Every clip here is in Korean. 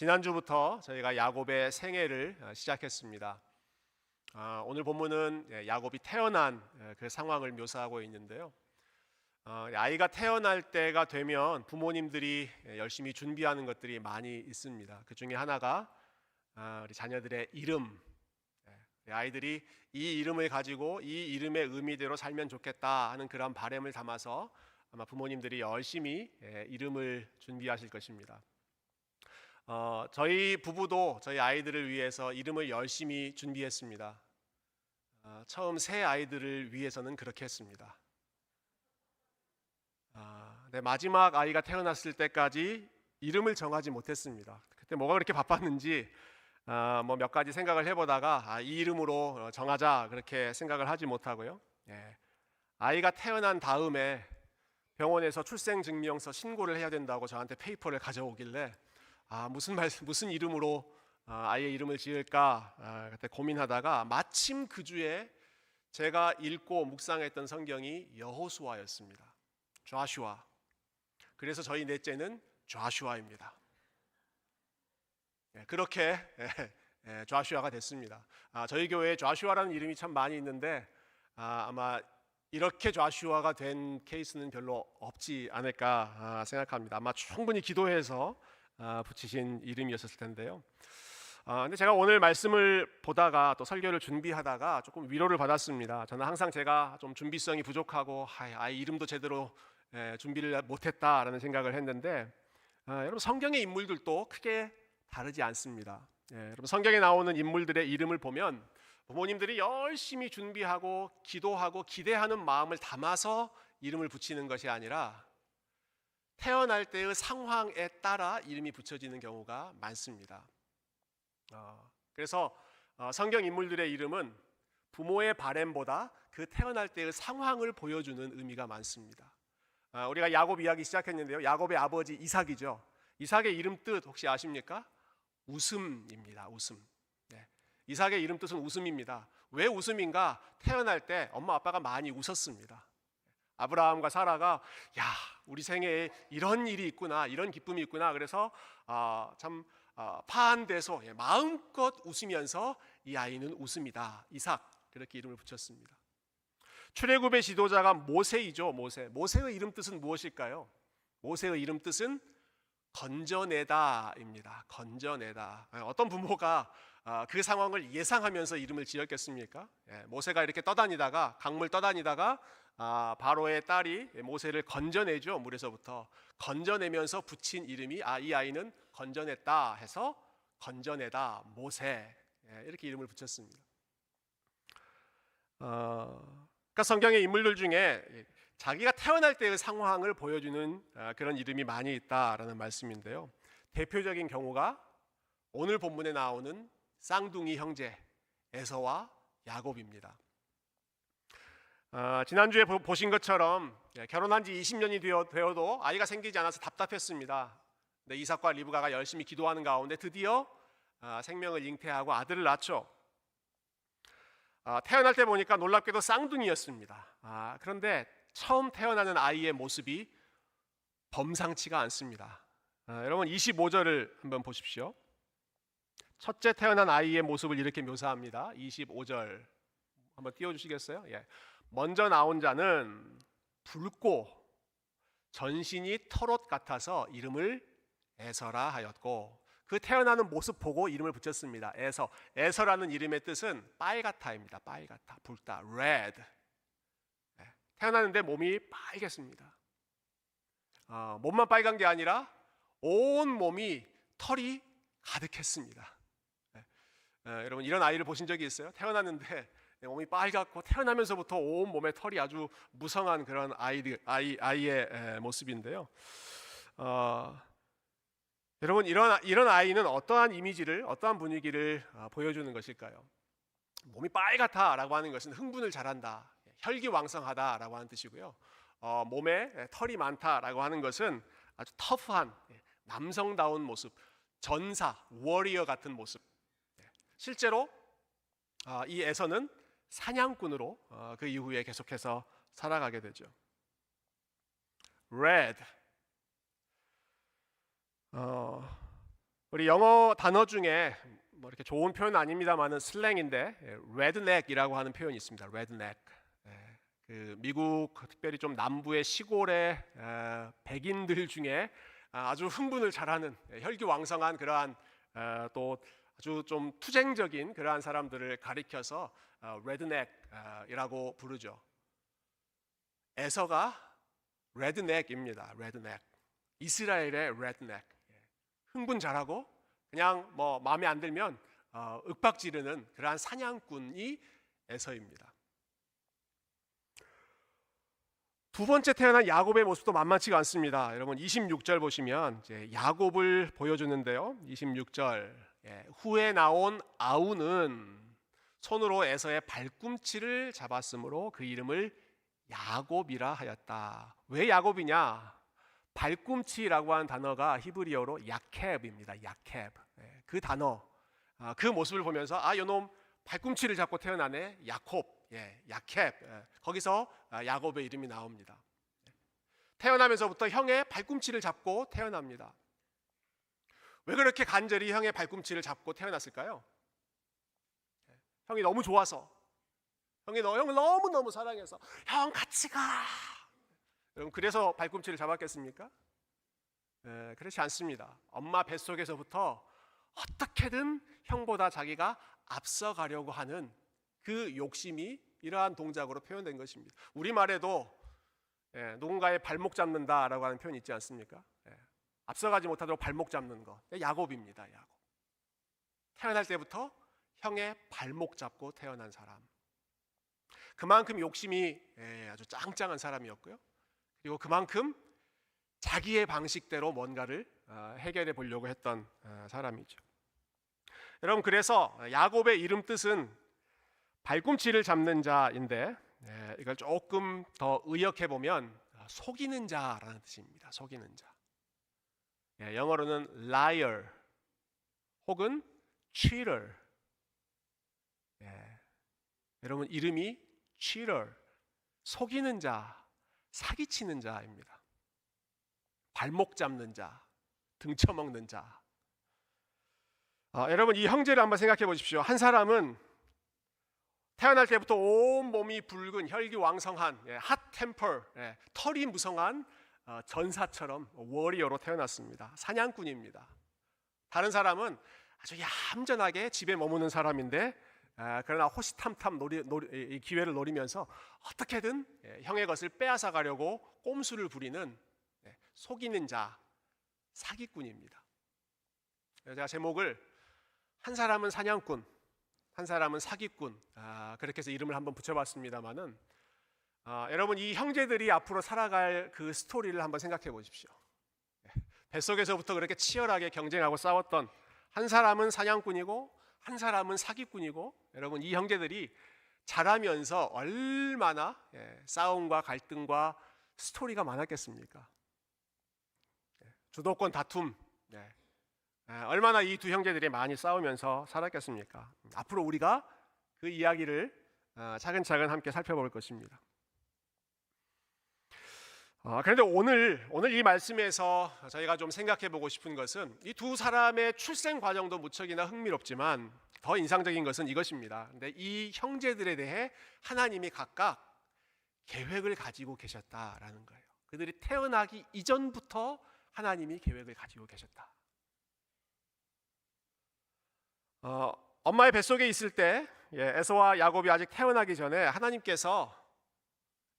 지난주부터 저희가 야곱의 생애를 시작했습니다. 오늘 본문은 야곱이 태어난 그 상황을 묘사하고 있는데요. 아이가 태어날 때가 되면 부모님들이 열심히 준비하는 것들이 많이 있습니다. 그 중에 하나가 우리 자녀들의 이름. 아이들이 이 이름을 가지고 이 이름의 의미대로 살면 좋겠다 하는 그런 바람을 담아서 아마 부모님들이 열심히 이름을 준비하실 것입니다. 저희 부부도 저희 아이들을 위해서 이름을 열심히 준비했습니다. 처음 새 아이들을 위해서는 그렇게 했습니다. 마지막 아이가 태어났을 때까지 이름을 정하지 못했습니다. 그때 뭐가 그렇게 바빴는지 몇 가지 생각을 해보다가 이 이름으로 정하자 그렇게 생각을 하지 못하고요. 아이가 태어난 다음에 병원에서 출생증명서 신고를 해야 된다고 저한테 페이퍼를 가져오길래 무슨 이름으로 아이의 이름을 지을까 그때 고민하다가 마침 그 주에 제가 읽고 묵상했던 성경이 여호수아였습니다. 조슈아. 그래서 저희 넷째는 조슈아입니다. 그렇게 조슈아가 됐습니다. 저희 교회에 조슈아라는 이름이 참 많이 있는데 아마 이렇게 조슈아가 된 케이스는 별로 없지 않을까 생각합니다. 아마 충분히 기도해서 붙이신 이름이었을 텐데요. 근데 제가 오늘 말씀을 보다가 또 설교를 준비하다가 조금 위로를 받았습니다. 저는 항상 제가 좀 준비성이 부족하고 아이 이름도 제대로 준비를 못했다라는 생각을 했는데 여러분 성경의 인물들도 크게 다르지 않습니다. 여러분 성경에 나오는 인물들의 이름을 보면 부모님들이 열심히 준비하고 기도하고 기대하는 마음을 담아서 이름을 붙이는 것이 아니라 태어날 때의 상황에 따라 이름이 붙여지는 경우가 많습니다. 그래서 성경 인물들의 이름은 부모의 바램보다 그 태어날 때의 상황을 보여주는 의미가 많습니다. 우리가 야곱 이야기 시작했는데요. 야곱의 아버지 이삭이죠. 이삭의 이름 뜻 혹시 아십니까? 웃음입니다. 웃음. 이삭의 이름 뜻은 웃음입니다. 왜 웃음인가? 태어날 때 엄마 아빠가 많이 웃었습니다. 아브라함과 사라가 우리 생애에 이런 일이 있구나, 이런 기쁨이 있구나. 그래서 참 파한돼서 마음껏 웃으면서 이 아이는 웃음이다. 이삭 그렇게 이름을 붙였습니다. 출애굽의 지도자가 모세이죠. 모세의 이름 뜻은 무엇일까요? 모세의 이름 뜻은 건져내다입니다. 건져내다. 어떤 부모가 그 상황을 예상하면서 이름을 지었겠습니까? 모세가 이렇게 떠다니다가 강물 떠다니다가 바로의 딸이 모세를 건져내죠. 물에서부터 건져내면서 붙인 이름이 이 아이는 건져냈다 해서 건져내다 모세 이렇게 이름을 붙였습니다. 그러니까 성경의 인물들 중에 자기가 태어날 때의 상황을 보여주는 그런 이름이 많이 있다라는 말씀인데요. 대표적인 경우가 오늘 본문에 나오는 쌍둥이 형제 에서와 야곱입니다. 지난주에 보신 것처럼 결혼한 지 20년이 되어도 아이가 생기지 않아서 답답했습니다. 근데 이삭과 리브가가 열심히 기도하는 가운데 드디어 생명을 잉태하고 아들을 낳죠. 태어날 때 보니까 놀랍게도 쌍둥이였습니다. 그런데 처음 태어나는 아이의 모습이 범상치가 않습니다. 여러분 25절을 한번 보십시오. 첫째 태어난 아이의 모습을 이렇게 묘사합니다. 25절 한번 띄워주시겠어요? 먼저 나온 자는 붉고 전신이 털옷 같아서 이름을 에서라 하였고 그 태어나는 모습 보고 이름을 붙였습니다. 에서라는 이름의 뜻은 빨갛다입니다. 빨갛다, 붉다, red. 태어나는데 몸이 빨갰습니다. 몸만 빨간 게 아니라 온 몸이 털이 가득했습니다. 여러분 이런 아이를 보신 적이 있어요? 태어났는데 몸이 빨갛고 태어나면서부터 온 몸에 털이 아주 무성한 그런 아이의 모습인데요. 여러분 이런 아이는 어떠한 이미지를 어떠한 분위기를 보여주는 것일까요? 몸이 빨갛다라고 하는 것은 흥분을 잘한다, 혈기왕성하다라고 하는 뜻이고요. 몸에 털이 많다라고 하는 것은 아주 터프한 남성다운 모습, 전사, 워리어 같은 모습. 실제로 이 에서는 사냥꾼으로 그 이후에 계속해서 살아가게 되죠. Red. 우리 영어 단어 중에 뭐 이렇게 좋은 표현 아닙니다만은 슬랭인데 redneck이라고 하는 표현이 있습니다. redneck. 그 미국 특별히 좀 남부의 시골의 백인들 중에 아주 흥분을 잘하는 혈기왕성한 그러한 또 아주 좀 투쟁적인 그러한 사람들을 가리켜서 redneck이라고 부르죠. 에서가 redneck입니다. redneck. 이스라엘의 redneck. 흥분 잘하고 그냥 뭐 마음에 안 들면 윽박 지르는 그러한 사냥꾼이 에서입니다. 두 번째 태어난 야곱의 모습도 만만치가 않습니다. 여러분 26절 보시면 이제 야곱을 보여주는데요. 26절 후에 나온 아우는 손으로 에서의 발꿈치를 잡았으므로 그 이름을 야곱이라 하였다. 왜 야곱이냐? 발꿈치라고 하는 단어가 히브리어로 야켑입니다. 야켑. 그 단어, 그 모습을 보면서 요놈 발꿈치를 잡고 태어나네. 야콥, 야켑. 거기서 야곱의 이름이 나옵니다. 태어나면서부터 형의 발꿈치를 잡고 태어납니다. 왜 그렇게 간절히 형의 발꿈치를 잡고 태어났을까요? 형이 너무 좋아서, 형을 너무너무 사랑해서 형 같이 가. 여러분 그래서 발꿈치를 잡았겠습니까? 그렇지 않습니다. 엄마 뱃속에서부터 어떻게든 형보다 자기가 앞서가려고 하는 그 욕심이 이러한 동작으로 표현된 것입니다. 우리말에도 누군가의 발목 잡는다라고 하는 표현이 있지 않습니까? 앞서가지 못하도록 발목 잡는 것. 야곱입니다. 야곱. 태어날 때부터 형의 발목 잡고 태어난 사람. 그만큼 욕심이 아주 짱짱한 사람이었고요. 그리고 그만큼 자기의 방식대로 뭔가를 해결해 보려고 했던 사람이죠. 여러분 그래서 야곱의 이름 뜻은 발꿈치를 잡는 자인데 이걸 조금 더 의역해 보면 속이는 자라는 뜻입니다. 속이는 자. 영어로는 liar 혹은 cheater. 여러분 이름이 cheater, 속이는 자, 사기치는 자입니다. 발목 잡는 자, 등쳐먹는 자. 여러분 이 형제를 한번 생각해 보십시오. 한 사람은 태어날 때부터 온 몸이 붉은 혈기왕성한 핫 템퍼, 털이 무성한 전사처럼 워리어로 태어났습니다. 사냥꾼입니다. 다른 사람은 아주 얌전하게 집에 머무는 사람인데 그러나 호시탐탐 기회를 노리면서 어떻게든 형의 것을 빼앗아 가려고 꼼수를 부리는 속이는 자, 사기꾼입니다. 제가 제목을 한 사람은 사냥꾼, 한 사람은 사기꾼 그렇게 해서 이름을 한번 붙여봤습니다만은 여러분 이 형제들이 앞으로 살아갈 그 스토리를 한번 생각해 보십시오. 뱃속에서부터 그렇게 치열하게 경쟁하고 싸웠던 한 사람은 사냥꾼이고 한 사람은 사기꾼이고 여러분 이 형제들이 자라면서 얼마나 싸움과 갈등과 스토리가 많았겠습니까? 주도권 다툼 얼마나 이 두 형제들이 많이 싸우면서 살았겠습니까? 앞으로 우리가 그 이야기를 차근차근 함께 살펴볼 것입니다. 그런데 오늘 이 말씀에서 저희가 좀 생각해 보고 싶은 것은 이 두 사람의 출생 과정도 무척이나 흥미롭지만 더 인상적인 것은 이것입니다. 근데 이 형제들에 대해 하나님이 각각 계획을 가지고 계셨다라는 거예요. 그들이 태어나기 이전부터 하나님이 계획을 가지고 계셨다. 엄마의 뱃속에 있을 때 에서와 야곱이 아직 태어나기 전에 하나님께서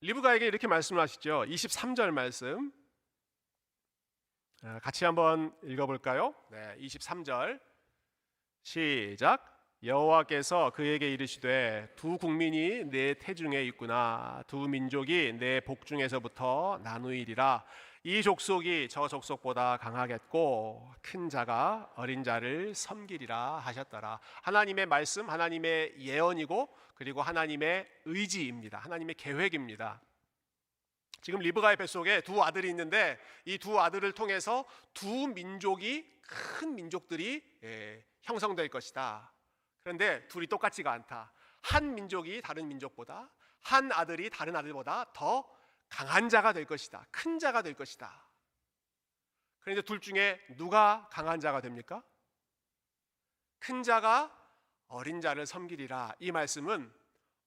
리브가에게 이렇게 말씀하시죠. 23절 말씀 같이 한번 읽어볼까요? 23절 시작. 여호와께서 그에게 이르시되 두 국민이 내 태중에 있구나. 두 민족이 내 복중에서부터 나누이리라. 이 족속이 저 족속보다 강하겠고 큰 자가 어린 자를 섬기리라 하셨더라. 하나님의 말씀, 하나님의 예언이고 그리고 하나님의 의지입니다. 하나님의 계획입니다. 지금 리브가의 뱃속에 두 아들이 있는데 이 두 아들을 통해서 두 민족이 큰 민족들이 형성될 것이다. 그런데 둘이 똑같지가 않다. 한 민족이 다른 민족보다, 한 아들이 다른 아들보다 더 강한 자가 될 것이다. 큰 자가 될 것이다. 그런데 둘 중에 누가 강한 자가 됩니까? 큰 자가 어린 자를 섬기리라. 이 말씀은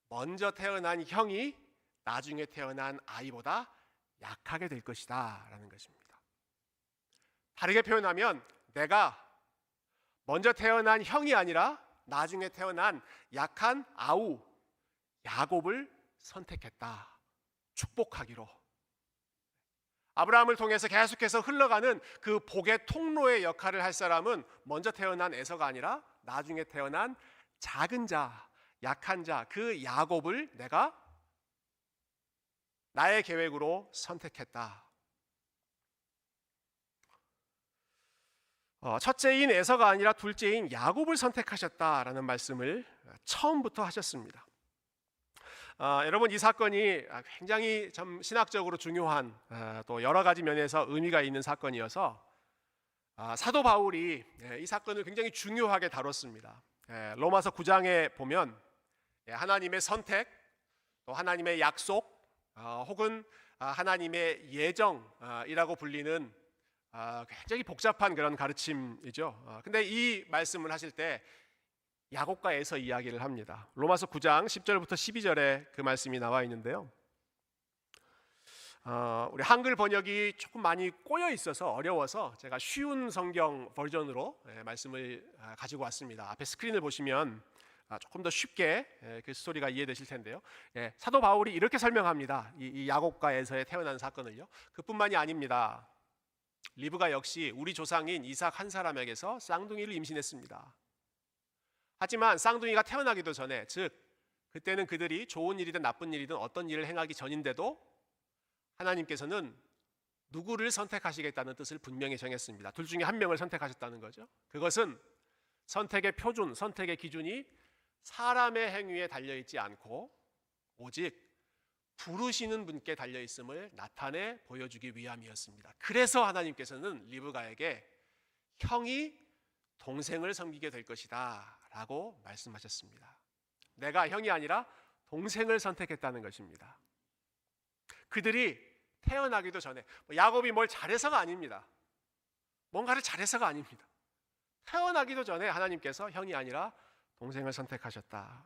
먼저 태어난 형이 나중에 태어난 아이보다 약하게 될 것이다 라는 것입니다. 다르게 표현하면 내가 먼저 태어난 형이 아니라 나중에 태어난 약한 아우 야곱을 선택했다. 축복하기로. 아브라함을 통해서 계속해서 흘러가는 그 복의 통로의 역할을 할 사람은 먼저 태어난 에서가 아니라 나중에 태어난 작은 자, 약한 자, 그 야곱을 내가 나의 계획으로 선택했다. 첫째인 에서가 아니라 둘째인 야곱을 선택하셨다라는 말씀을 처음부터 하셨습니다. 여러분, 이 사건이 굉장히 좀 신학적으로 중요한 또 여러 가지 면에서 의미가 있는 사건이어서 사도 바울이 이 사건을 굉장히 중요하게 다뤘습니다. 로마서 9장에 보면 하나님의 선택, 또 하나님의 약속, 혹은 하나님의 예정이라고 불리는 굉장히 복잡한 그런 가르침이죠. 근데 이 말씀을 하실 때 야곱과 에서 이야기를 합니다. 로마서 9장 10절부터 12절에 그 말씀이 나와 있는데요. 우리 한글 번역이 조금 많이 꼬여 있어서 어려워서 제가 쉬운 성경 버전으로 말씀을 가지고 왔습니다. 앞에 스크린을 보시면 조금 더 쉽게 그 스토리가 이해되실 텐데요. 사도 바울이 이렇게 설명합니다. 이 야곱과 에서의 태어난 사건을요. 그뿐만이 아닙니다. 리브가 역시 우리 조상인 이삭 한 사람에게서 쌍둥이를 임신했습니다. 하지만 쌍둥이가 태어나기도 전에, 즉 그때는 그들이 좋은 일이든 나쁜 일이든 어떤 일을 행하기 전인데도 하나님께서는 누구를 선택하시겠다는 뜻을 분명히 정했습니다. 둘 중에 한 명을 선택하셨다는 거죠. 그것은 선택의 표준, 선택의 기준이 사람의 행위에 달려있지 않고 오직 부르시는 분께 달려있음을 나타내 보여주기 위함이었습니다. 그래서 하나님께서는 리브가에게 형이 동생을 섬기게 될 것이다 라고 말씀하셨습니다. 내가 형이 아니라 동생을 선택했다는 것입니다. 그들이 태어나기도 전에, 야곱이 뭘 잘해서가 아닙니다. 뭔가를 잘해서가 아닙니다. 태어나기도 전에 하나님께서 형이 아니라 동생을 선택하셨다.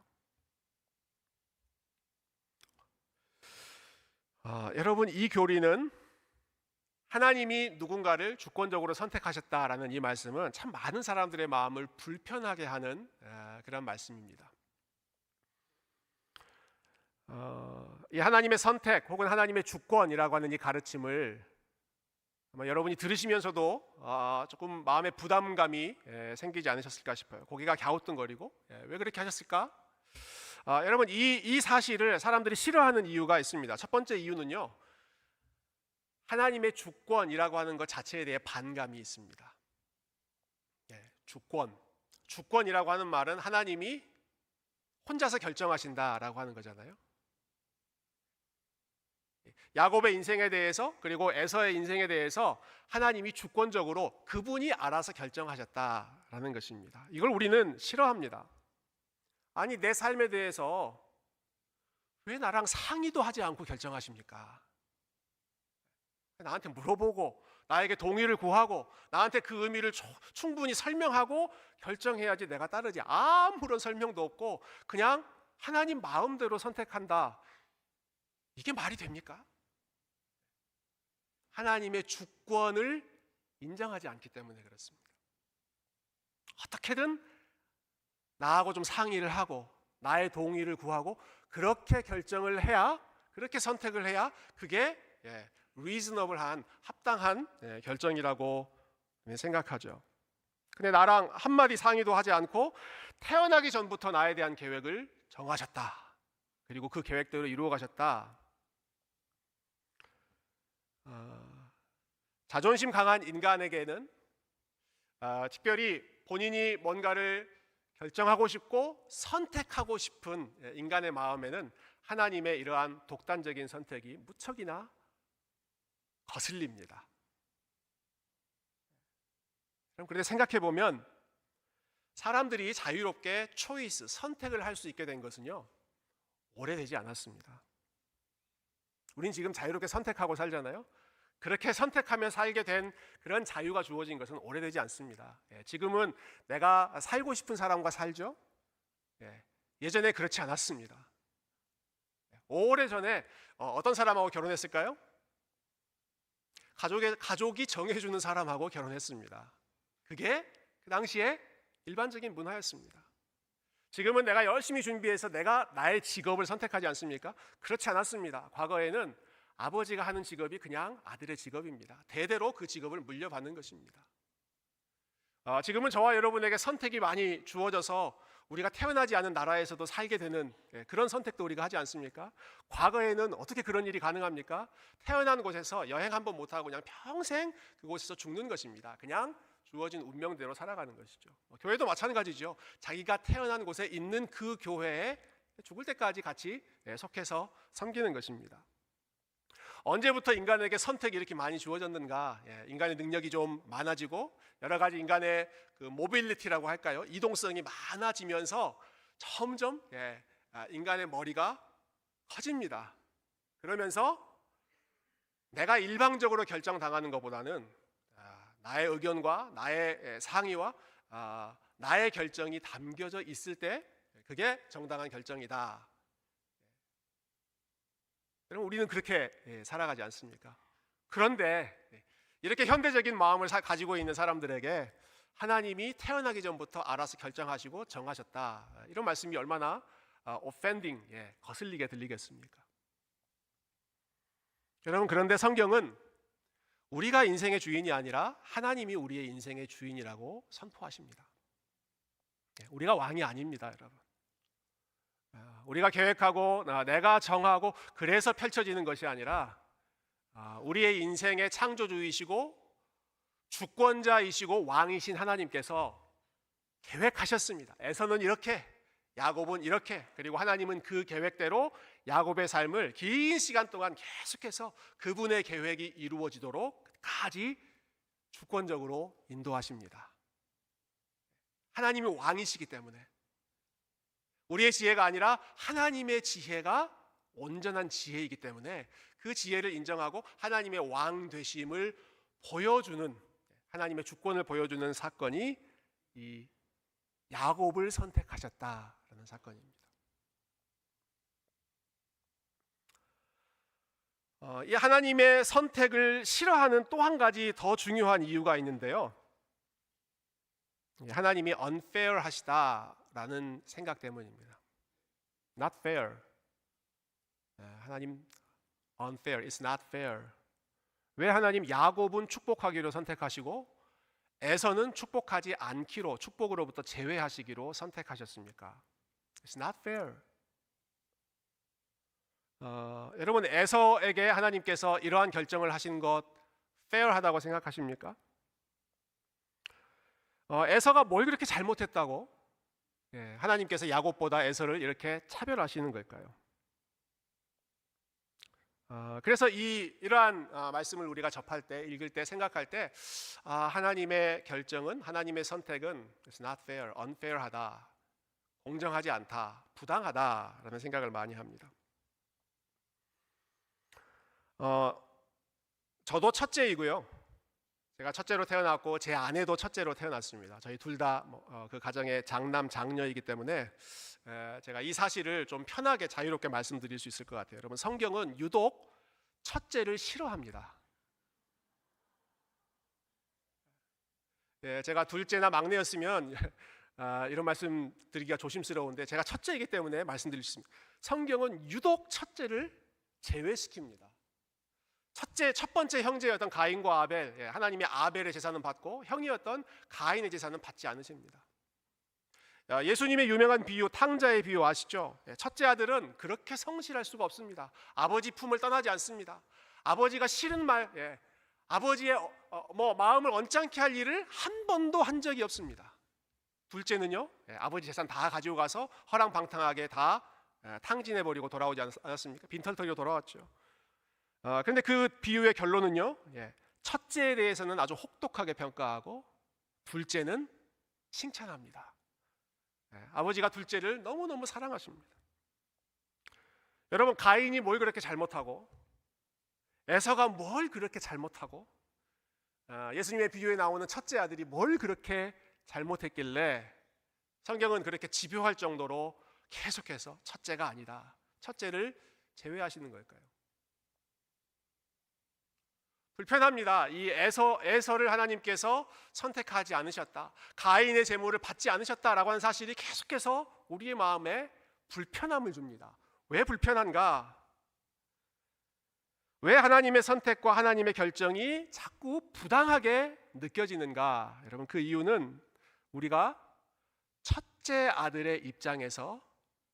여러분, 이 교리는 하나님이 누군가를 주권적으로 선택하셨다라는 이 말씀은 참 많은 사람들의 마음을 불편하게 하는 그런 말씀입니다. 이 하나님의 선택 혹은 하나님의 주권이라고 하는 이 가르침을 아마 여러분이 들으시면서도 조금 마음의 부담감이 생기지 않으셨을까 싶어요. 고개가 갸우뚱거리고 왜 그렇게 하셨을까? 여러분, 이 사실을 사람들이 싫어하는 이유가 있습니다. 첫 번째 이유는요, 하나님의 주권이라고 하는 것 자체에 대해 반감이 있습니다. 주권이라고 하는 말은 하나님이 혼자서 결정하신다라고 하는 거잖아요. 야곱의 인생에 대해서 그리고 에서의 인생에 대해서 하나님이 주권적으로 그분이 알아서 결정하셨다라는 것입니다. 이걸 우리는 싫어합니다. 아니, 내 삶에 대해서 왜 나랑 상의도 하지 않고 결정하십니까? 나한테 물어보고 나에게 동의를 구하고 나한테 그 의미를 충분히 설명하고 결정해야지 내가 따르지. 아무런 설명도 없고 그냥 하나님 마음대로 선택한다. 이게 말이 됩니까? 하나님의 주권을 인정하지 않기 때문에 그렇습니다. 어떻게든 나하고 좀 상의를 하고 나의 동의를 구하고 그렇게 결정을 해야, 그렇게 선택을 해야 그게 reasonable한, 합당한 결정이라고 생각하죠. 근데 나랑 한마디 상의도 하지 않고 태어나기 전부터 나에 대한 계획을 정하셨다. 그리고 그 계획대로 이루어 가셨다. 자존심 강한 인간에게는 특별히 본인이 뭔가를 결정하고 싶고 선택하고 싶은 인간의 마음에는 하나님의 이러한 독단적인 선택이 무척이나 거슬립니다. 그런데 생각해 보면 사람들이 자유롭게 초이스, 선택을 할 수 있게 된 것은요, 오래되지 않았습니다. 우린 지금 자유롭게 선택하고 살잖아요. 그렇게 선택하며 살게 된 그런 자유가 주어진 것은 오래되지 않습니다. 지금은 내가 살고 싶은 사람과 살죠. 예전에 그렇지 않았습니다. 오래전에 어떤 사람하고 결혼했을까요? 가족이 정해주는 사람하고 결혼했습니다. 그게 그 당시에 일반적인 문화였습니다. 지금은 내가 열심히 준비해서 내가 나의 직업을 선택하지 않습니까? 그렇지 않았습니다. 과거에는 아버지가 하는 직업이 그냥 아들의 직업입니다. 대대로 그 직업을 물려받는 것입니다. 지금은 저와 여러분에게 선택이 많이 주어져서 우리가 태어나지 않은 나라에서도 살게 되는 그런 선택도 우리가 하지 않습니까? 과거에는 어떻게 그런 일이 가능합니까? 태어난 곳에서 여행 한번 못하고 그냥 평생 그곳에서 죽는 것입니다. 그냥 주어진 운명대로 살아가는 것이죠. 교회도 마찬가지죠. 자기가 태어난 곳에 있는 그 교회에 죽을 때까지 같이 속해서 섬기는 것입니다. 언제부터 인간에게 선택이 이렇게 많이 주어졌는가? 인간의 능력이 좀 많아지고 여러 가지 인간의 그 모빌리티라고 할까요? 이동성이 많아지면서 점점 인간의 머리가 커집니다. 그러면서 내가 일방적으로 결정당하는 것보다는 나의 의견과 나의 상의와 나의 결정이 담겨져 있을 때 그게 정당한 결정이다. 여러분, 우리는 그렇게 살아가지 않습니까? 그런데 이렇게 현대적인 마음을 가지고 있는 사람들에게 하나님이 태어나기 전부터 알아서 결정하시고 정하셨다. 이런 말씀이 얼마나 offending, 거슬리게 들리겠습니까? 여러분, 그런데 성경은 우리가 인생의 주인이 아니라 하나님이 우리의 인생의 주인이라고 선포하십니다. 우리가 왕이 아닙니다, 여러분. 우리가 계획하고 내가 정하고 그래서 펼쳐지는 것이 아니라 우리의 인생의 창조주이시고 주권자이시고 왕이신 하나님께서 계획하셨습니다. 에서는 이렇게, 야곱은 이렇게, 그리고 하나님은 그 계획대로 야곱의 삶을 긴 시간 동안 계속해서 그분의 계획이 이루어지도록 끝까지 주권적으로 인도하십니다. 하나님이 왕이시기 때문에 우리의 지혜가 아니라 하나님의 지혜가 온전한 지혜이기 때문에 그 지혜를 인정하고 하나님의 왕 되심을 보여주는, 하나님의 주권을 보여주는 사건이 이 야곱을 선택하셨다라는 사건입니다. 이 하나님의 선택을 싫어하는 또 한 가지 더 중요한 이유가 있는데요. 하나님이 unfair 하시다라는 생각 때문입니다. Not fair. 하나님 unfair, it's not fair. 왜 하나님 야곱은 축복하기로 선택하시고 에서는 축복하지 않기로, 축복으로부터 제외하시기로 선택하셨습니까? It's not fair. 여러분, 에서에게 하나님께서 이러한 결정을 하신 것 fair하다고 생각하십니까? 에서가 뭘 그렇게 잘못했다고 하나님께서 야곱보다 에서를 이렇게 차별하시는 걸까요? 그래서 이러한 말씀을 우리가 접할 때, 읽을 때, 생각할 때 하나님의 결정은, 하나님의 선택은 It's not fair, unfair하다, 공정하지 않다, 부당하다라는 생각을 많이 합니다. 저도 첫째이고요. 제가 첫째로 태어났고 제 아내도 첫째로 태어났습니다. 저희 둘 다 그 가정의 장남 장녀이기 때문에 제가 이 사실을 좀 편하게 자유롭게 말씀드릴 수 있을 것 같아요. 여러분, 성경은 유독 첫째를 싫어합니다. 제가 둘째나 막내였으면 이런 말씀 드리기가 조심스러운데 제가 첫째이기 때문에 말씀드릴 수 있습니다. 성경은 유독 첫째를 제외시킵니다. 첫 번째 형제였던 가인과 아벨, 하나님의 아벨의 제사는 받고 형이었던 가인의 제사는 받지 않으십니다. 예수님의 유명한 비유, 탕자의 비유 아시죠? 첫째 아들은 그렇게 성실할 수가 없습니다. 아버지 품을 떠나지 않습니다. 아버지가 싫은 말, 아버지의 마음을 언짢게 할 일을 한 번도 한 적이 없습니다. 둘째는요, 아버지 재산 다 가지고 가서 허랑방탕하게 다 탕진해버리고 돌아오지 않았습니까? 빈털터리로 돌아왔죠. 그런데 그 비유의 결론은요, 첫째에 대해서는 아주 혹독하게 평가하고 둘째는 칭찬합니다. 아버지가 둘째를 너무너무 사랑하십니다. 여러분, 가인이 뭘 그렇게 잘못하고 에서가 뭘 그렇게 잘못하고 예수님의 비유에 나오는 첫째 아들이 뭘 그렇게 잘못했길래 성경은 그렇게 집요할 정도로 계속해서 첫째가 아니다, 첫째를 제외하시는 걸까요? 불편합니다. 이 에서를 하나님께서 선택하지 않으셨다, 가인의 제물을 받지 않으셨다라고 하는 사실이 계속해서 우리의 마음에 불편함을 줍니다. 왜 불편한가? 왜 하나님의 선택과 하나님의 결정이 자꾸 부당하게 느껴지는가? 여러분, 그 이유는 우리가 첫째 아들의 입장에서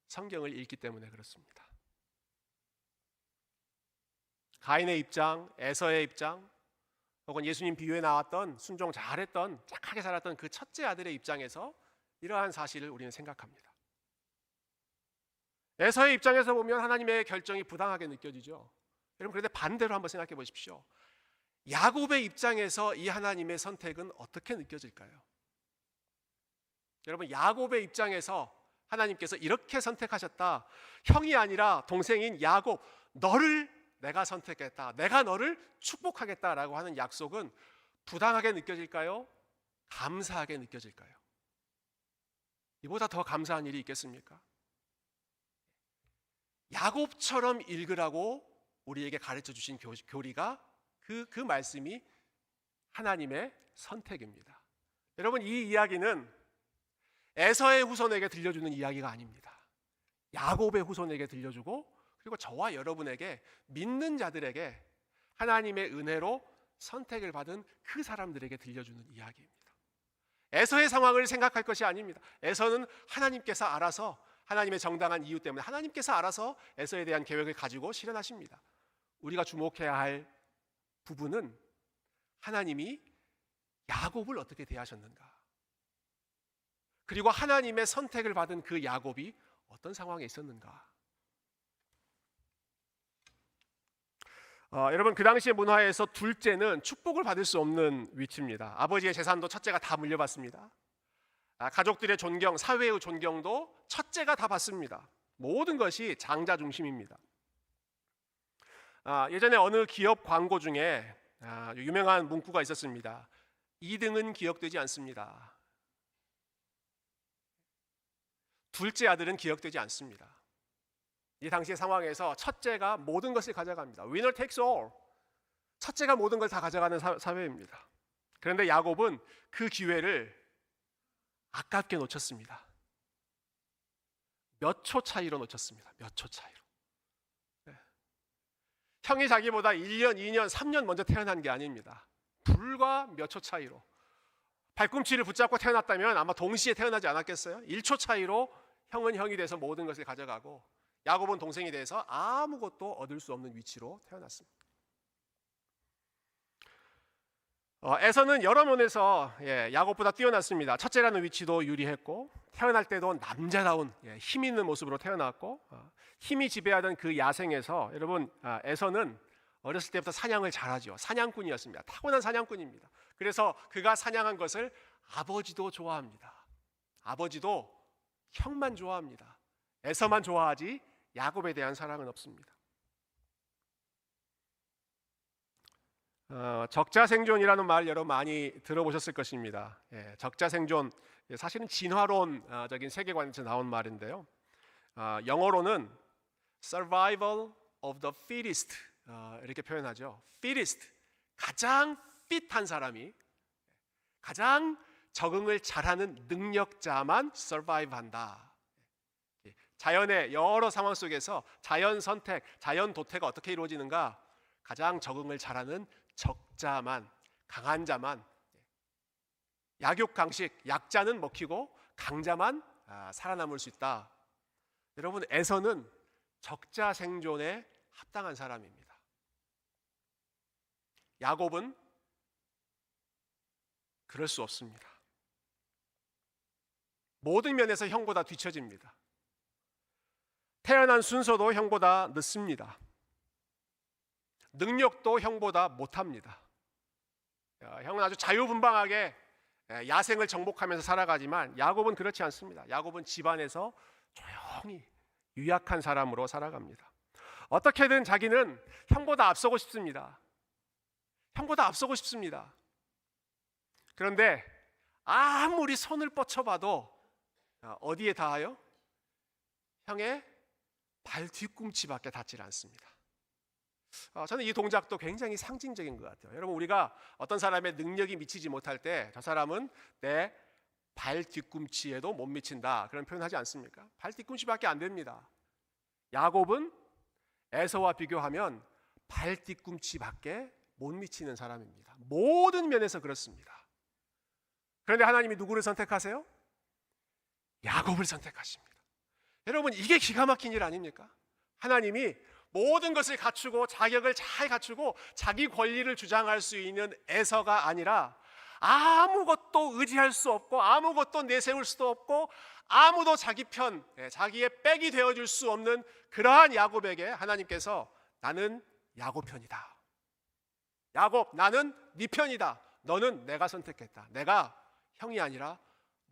성경을 읽기 때문에 그렇습니다. 가인의 입장, 에서의 입장, 혹은 예수님 비유에 나왔던 순종 잘했던, 착하게 살았던 그 첫째 아들의 입장에서 이러한 사실을 우리는 생각합니다. 에서의 입장에서 보면 하나님의 결정이 부당하게 느껴지죠. 여러분, 그런데 반대로 한번 생각해 보십시오. 야곱의 입장에서 이 하나님의 선택은 어떻게 느껴질까요? 여러분, 야곱의 입장에서 하나님께서 이렇게 선택하셨다, 형이 아니라 동생인 야곱, 너를 내가 선택했다, 내가 너를 축복하겠다라고 하는 약속은 부당하게 느껴질까요? 감사하게 느껴질까요? 이보다 더 감사한 일이 있겠습니까? 야곱처럼 읽으라고 우리에게 가르쳐 주신 교리가 그 말씀이 하나님의 선택입니다. 여러분, 이 이야기는 에서의 후손에게 들려주는 이야기가 아닙니다. 야곱의 후손에게 들려주고, 그리고 저와 여러분에게, 믿는 자들에게 하나님의 은혜로 선택을 받은 그 사람들에게 들려주는 이야기입니다. 에서의 상황을 생각할 것이 아닙니다. 에서는 하나님께서 알아서, 하나님의 정당한 이유 때문에 하나님께서 알아서 에서에 대한 계획을 가지고 실현하십니다. 우리가 주목해야 할 부분은 하나님이 야곱을 어떻게 대하셨는가, 그리고 하나님의 선택을 받은 그 야곱이 어떤 상황에 있었는가. 여러분, 그 당시의 문화에서 둘째는 축복을 받을 수 없는 위치입니다. 아버지의 재산도 첫째가 다 물려받습니다. 가족들의 존경, 사회의 존경도 첫째가 다 받습니다. 모든 것이 장자 중심입니다. 예전에 어느 기업 광고 중에 유명한 문구가 있었습니다. 2등은 기억되지 않습니다. 둘째 아들은 기억되지 않습니다. 이 당시의 상황에서 첫째가 모든 것을 가져갑니다. Winner takes all. 첫째가 모든 걸 다 가져가는 사회입니다. 그런데 야곱은 그 기회를 아깝게 놓쳤습니다. 몇 초 차이로 놓쳤습니다. 몇 초 차이로. 네. 형이 자기보다 1년, 2년, 3년 먼저 태어난 게 아닙니다. 불과 몇 초 차이로. 발꿈치를 붙잡고 태어났다면 아마 동시에 태어나지 않았겠어요? 1초 차이로 형은 형이 돼서 모든 것을 가져가고, 야곱은 동생이 돼서 아무것도 얻을 수 없는 위치로 태어났습니다. 에서는 여러 면에서 야곱보다 뛰어났습니다. 첫째라는 위치도 유리했고, 태어날 때도 남자다운 힘 있는 모습으로 태어났고, 힘이 지배하던 그 야생에서 여러분, 에서는 어렸을 때부터 사냥을 잘하죠. 사냥꾼이었습니다. 타고난 사냥꾼입니다. 그래서 그가 사냥한 것을 아버지도 좋아합니다. 아버지도 형만 좋아합니다. 에서만 좋아하지 야곱에 대한 사랑은 없습니다. 적자생존이라는 말 여러분 많이 들어보셨을 것입니다. 적자생존, 사실은 진화론적인 세계관에서 나온 말인데요. 영어로는 survival of the fittest 이렇게 표현하죠. fittest, 가장 핏한 사람이, 가장 적응을 잘하는 능력자만 survive한다. 자연의 여러 상황 속에서 자연 선택, 자연 도태가 어떻게 이루어지는가? 가장 적응을 잘하는 적자만, 강한 자만, 약육강식, 약자는 먹히고 강자만 살아남을 수 있다. 여러분, 에서는 적자 생존에 합당한 사람입니다. 야곱은 그럴 수 없습니다. 모든 면에서 형보다 뒤처집니다. 태어난 순서도 형보다 늦습니다. 능력도 형보다 못합니다. 형은 아주 자유분방하게 야생을 정복하면서 살아가지만 야곱은 그렇지 않습니다. 야곱은 집안에서 조용히 유약한 사람으로 살아갑니다. 어떻게든 자기는 형보다 앞서고 싶습니다. 형보다 앞서고 싶습니다. 그런데 아무리 손을 뻗쳐봐도 어디에 닿아요? 형의 발 뒤꿈치밖에 닿질 않습니다. 저는 이 동작도 굉장히 상징적인 것 같아요. 여러분, 우리가 어떤 사람의 능력이 미치지 못할 때 저 사람은 내 발 뒤꿈치에도 못 미친다, 그런 표현하지 않습니까? 발 뒤꿈치밖에 안 됩니다. 야곱은 에서와 비교하면 발 뒤꿈치밖에 못 미치는 사람입니다. 모든 면에서 그렇습니다. 그런데 하나님이 누구를 선택하세요? 야곱을 선택하십니다. 여러분, 이게 기가 막힌 일 아닙니까? 하나님이 모든 것을 갖추고 자격을 잘 갖추고 자기 권리를 주장할 수 있는 에서가 아니라 아무것도 의지할 수 없고 아무것도 내세울 수도 없고 아무도 자기 편, 자기의 백이 되어줄 수 없는 그러한 야곱에게 하나님께서 나는 야곱 편이다. 야곱, 나는 네 편이다. 너는 내가 선택했다. 내가 형이 아니라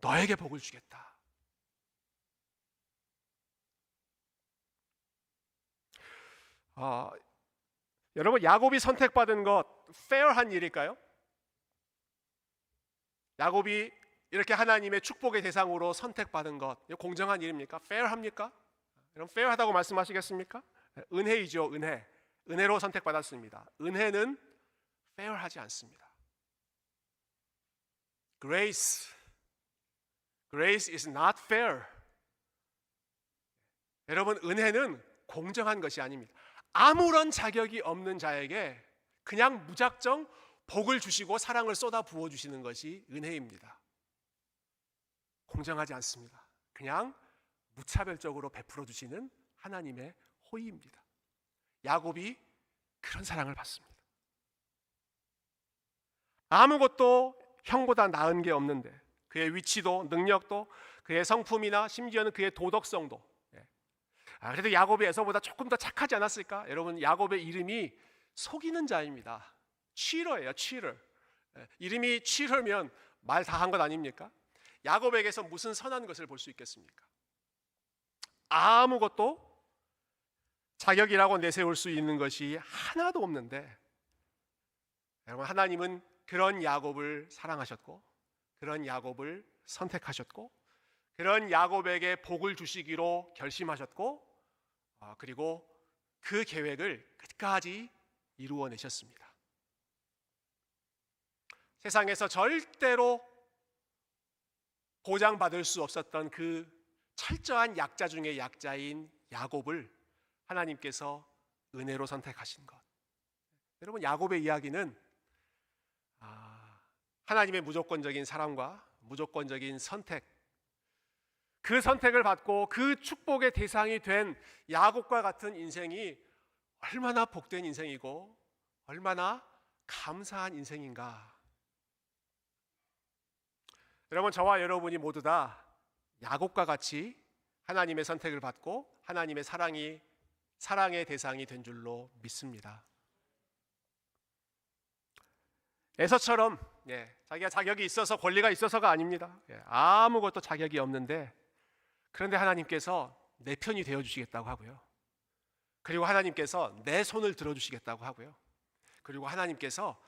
너에게 복을 주겠다. 여러분, 야곱이 선택받은 것 페어한 일일까요? 야곱이 이렇게 하나님의 축복의 대상으로 선택받은 것 공정한 일입니까? 페어합니까? 여러분, 페어하다고 말씀하시겠습니까? 은혜이죠, 은혜. 은혜로 선택받았습니다. 은혜는 페어하지 않습니다. Grace is not fair. 여러분, 은혜는 공정한 것이 아닙니다. 아무런 자격이 없는 자에게 그냥 무작정 복을 주시고 사랑을 쏟아 부어 주시는 것이 은혜입니다. 공정하지 않습니다. 그냥 무차별적으로 베풀어 주시는 하나님의 호의입니다. 야곱이 그런 사랑을 받습니다. 아무것도 형보다 나은 게 없는데 그의 위치도 능력도 그의 성품이나 심지어는 그의 도덕성도, 그래도 야곱이 에서보다 조금 더 착하지 않았을까? 여러분, 야곱의 이름이 속이는 자입니다. 치러예요, 치러. 이름이 치러면 말 다 한 것 아닙니까? 야곱에게서 무슨 선한 것을 볼 수 있겠습니까? 아무것도 자격이라고 내세울 수 있는 것이 하나도 없는데, 여러분, 하나님은 그런 야곱을 사랑하셨고 그런 야곱을 선택하셨고 그런 야곱에게 복을 주시기로 결심하셨고, 그리고 그 계획을 끝까지 이루어내셨습니다. 세상에서 절대로 보장받을 수 없었던 그 철저한 약자 중의 약자인 야곱을 하나님께서 은혜로 선택하신 것. 여러분, 야곱의 이야기는 하나님의 무조건적인 사랑과 무조건적인 선택, 그 선택을 받고 그 축복의 대상이 된 야곱과 같은 인생이 얼마나 복된 인생이고 얼마나 감사한 인생인가. 여러분, 저와 여러분이 모두 다 야곱과 같이 하나님의 선택을 받고 하나님의 사랑의 대상이 된 줄로 믿습니다. 에서처럼 자기가 자격이 있어서 권리가 있어서가 아닙니다. 아무것도 자격이 없는데, 그런데 하나님께서 내 편이 되어주시겠다고 하고요. 그리고 하나님께서 내 손을 들어주시겠다고 하고요. 그리고 하나님께서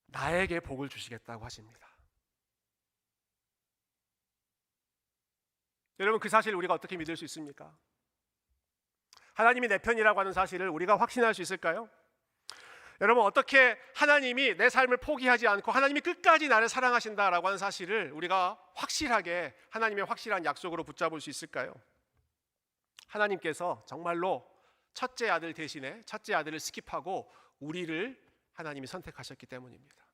나에게 복을 주시겠다고 하십니다. 여러분, 그 사실을 우리가 어떻게 믿을 수 있습니까? 하나님이 내 편이라고 하는 사실을 우리가 확신할 수 있을까요? 여러분, 어떻게 하나님이 내 삶을 포기하지 않고 하나님이 끝까지 나를 사랑하신다라고 하는 사실을 우리가 확실하게 하나님의 확실한 약속으로 붙잡을 수 있을까요? 하나님께서 정말로 첫째 아들 대신에 첫째 아들을 스킵하고 우리를 하나님이 선택하셨기 때문입니다.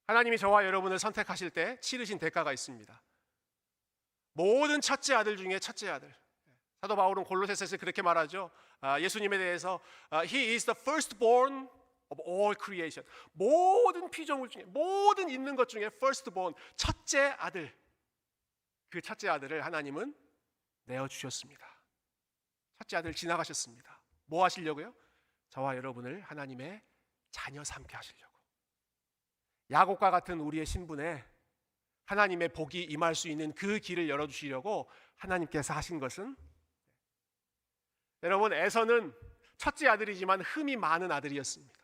하나님이 저와 여러분을 선택하실 때 치르신 대가가 있습니다. 모든 첫째 아들 중에 첫째 아들. 사도 바울은 골로새서에서 그렇게 말하죠. 예수님에 대해서 He is the firstborn of all creation. 모든 피조물 중에, 모든 있는 것 중에 firstborn, 첫째 아들. 그 첫째 아들을 하나님은 내어주셨습니다. 첫째 아들 지나가셨습니다. 뭐 하시려고요? 저와 여러분을 하나님의 자녀 삼게 하시려고. 야곱과 같은 우리의 신분에 하나님의 복이 임할 수 있는 그 길을 열어주시려고 하나님께서 하신 것은 여러분, 에서는 첫째 아들이지만 흠이 많은 아들이었습니다.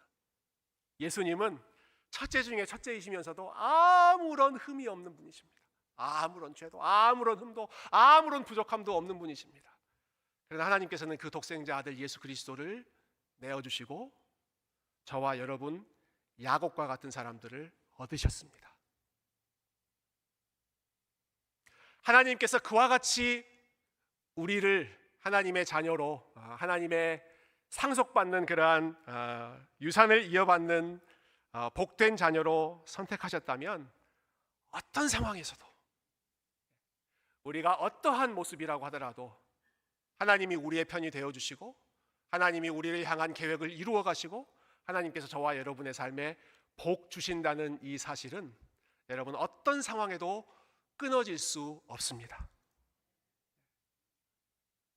예수님은 첫째 중에 첫째이시면서도 아무런 흠이 없는 분이십니다. 아무런 죄도, 아무런 흠도, 아무런 부족함도 없는 분이십니다. 그러나 하나님께서는 그 독생자 아들 예수 그리스도를 내어주시고 저와 여러분 야곱과 같은 사람들을 얻으셨습니다. 하나님께서 그와 같이 우리를 하나님의 자녀로, 하나님의 상속받는 그러한 유산을 이어받는 복된 자녀로 선택하셨다면 어떤 상황에서도, 우리가 어떠한 모습이라고 하더라도 하나님이 우리의 편이 되어주시고 하나님이 우리를 향한 계획을 이루어 가시고 하나님께서 저와 여러분의 삶에 복 주신다는 이 사실은 여러분 어떤 상황에도 끊어질 수 없습니다.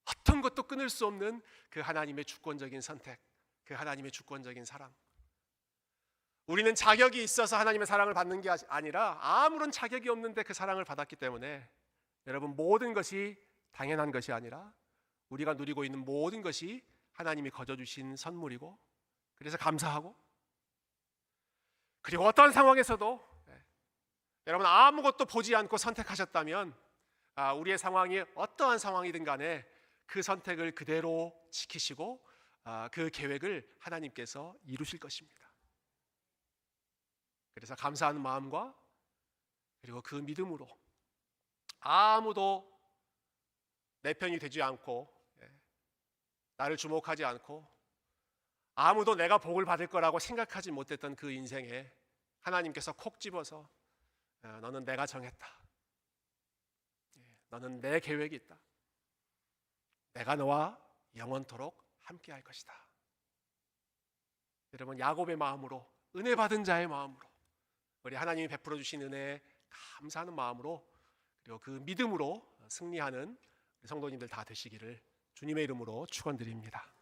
어떤 것도 끊을 수 없는 그 하나님의 주권적인 선택, 그 하나님의 주권적인 사랑. 우리는 자격이 있어서 하나님의 사랑을 받는 게 아니라 아무런 자격이 없는데 그 사랑을 받았기 때문에 여러분 모든 것이 당연한 것이 아니라 우리가 누리고 있는 모든 것이 하나님이 거저주신 선물이고, 그래서 감사하고, 그리고 어떠한 상황에서도 여러분 아무것도 보지 않고 선택하셨다면 우리의 상황이 어떠한 상황이든 간에 그 선택을 그대로 지키시고 그 계획을 하나님께서 이루실 것입니다. 그래서 감사하는 마음과 그리고 그 믿음으로 아무도 내 편이 되지 않고 나를 주목하지 않고 아무도 내가 복을 받을 거라고 생각하지 못했던 그 인생에 하나님께서 콕 집어서 너는 내가 정했다. 너는 내 계획이 있다. 내가 너와 영원토록 함께 할 것이다. 여러분 야곱의 마음으로, 은혜 받은 자의 마음으로, 우리 하나님이 베풀어 주신 은혜에 감사하는 마음으로, 그리고 그 믿음으로 승리하는 성도님들 다 되시기를 주님의 이름으로 축원드립니다.